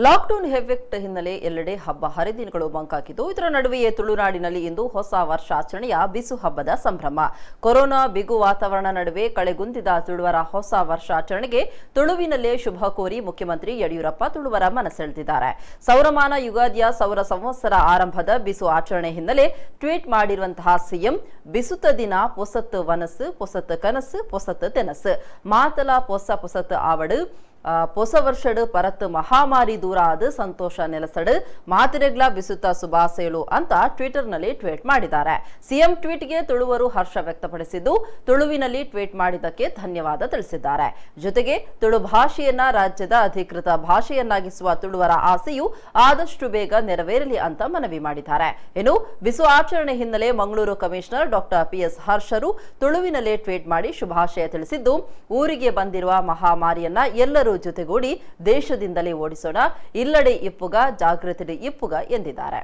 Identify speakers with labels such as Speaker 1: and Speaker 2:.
Speaker 1: Lockdown effect ಹಿನ್ನೆಲೆ ಎಲ್ಲೆಡೆ ಹಬ್ಬ ಹರಿದಿನಗಳು ಮಂಕಾಗಿದ್ದು ಇದರ ನಡುವೆಯೇ ತುಳುನಾಡಿನಲ್ಲಿ ಇಂದು ಹೊಸ ವರ್ಷಾಚರಣೆಯ ಬಿಸು ಹಬ್ಬದ ಸಂಭ್ರಮ. ಕೊರೋನಾ ಬಿಗು ವಾತಾವರಣ ನಡುವೆ ಕಳೆಗುಂದಿದ ತುಳುವರ ಹೊಸ ವರ್ಷಾಚರಣೆಗೆ ತುಳುವಿನಲ್ಲೇ ಶುಭ ಕೋರಿ ಮುಖ್ಯಮಂತ್ರಿ ಯಡಿಯೂರಪ್ಪ ತುಳುವರ ಮನಸೆಳೆದಿದ್ದಾರೆ. ಸೌರಮಾನ ಯುಗಾದಿಯ ಸೌರ ಸಂವತ್ಸರ ಆರಂಭದ ಬಿಸು ಆಚರಣೆ ಹಿನ್ನೆಲೆ ಟ್ವೀಟ್ ಮಾಡಿರುವಂತಹ ಸಿಎಂ, ಬಿಸುತ್ತ ದಿನ ಪೊಸತ್ ವನಸ್ಸು ಪೊಸತ್ ಕನಸು ಪೊಸತ್ ತೆನಸು ಮಾತಲ ಪೊಸತ್ ಆವಡು ಹೊಸ ವರ್ಷಡ್ ಪರತ್ ಮಹಾಮಾರಿ ದೂರ ಆದ ಸಂತೋಷ ನೆಲಸಡ್ ಮಾತಿರೆಗ್ಲ ಬಿಸುತ್ತ ಸುಭಾಸೆಗಳು ಅಂತ ಟ್ವಿಟರ್ನಲ್ಲಿ ಟ್ವೀಟ್ ಮಾಡಿದ್ದಾರೆ. ಸಿಎಂ ಟ್ವೀಟ್ಗೆ ತುಳುವರು ಹರ್ಷ ವ್ಯಕ್ತಪಡಿಸಿದ್ದು ತುಳುವಿನಲ್ಲಿ ಟ್ವೀಟ್ ಮಾಡಿದ್ದಕ್ಕೆ ಧನ್ಯವಾದ ತಿಳಿಸಿದ್ದಾರೆ. ಜೊತೆಗೆ ತುಳು ಭಾಷೆಯನ್ನ ರಾಜ್ಯದ ಅಧಿಕೃತ ಭಾಷೆಯನ್ನಾಗಿಸುವ ತುಳುವರ ಆಸೆಯು ಆದಷ್ಟು ಬೇಗ ನೆರವೇರಲಿ ಅಂತ ಮನವಿ ಮಾಡಿದ್ದಾರೆ. ಇನ್ನು ಬಿಸು ಆಚರಣೆ ಹಿನ್ನೆಲೆ ಮಂಗಳೂರು ಕಮಿಷನರ್ ಡಾಕ್ಟರ್ ಪಿಎಸ್ ಹರ್ಷರು ತುಳುವಿನಲ್ಲೇ ಟ್ವೀಟ್ ಮಾಡಿ ಶುಭಾಶಯ ತಿಳಿಸಿದ್ದು, ಊರಿಗೆ ಬಂದಿರುವ ಮಹಾಮಾರಿಯನ್ನ ಎಲ್ಲರೂ ಜೊತೆಗೂಡಿ ದೇಶದಿಂದಲೇ ಓಡಿಸೋಣ, ಇಲ್ಲಡೆ ಇಪ್ಪುಗ ಜಾಗೃತಿ ಇಪ್ಪುಗ ಎಂದಿದ್ದಾರೆ.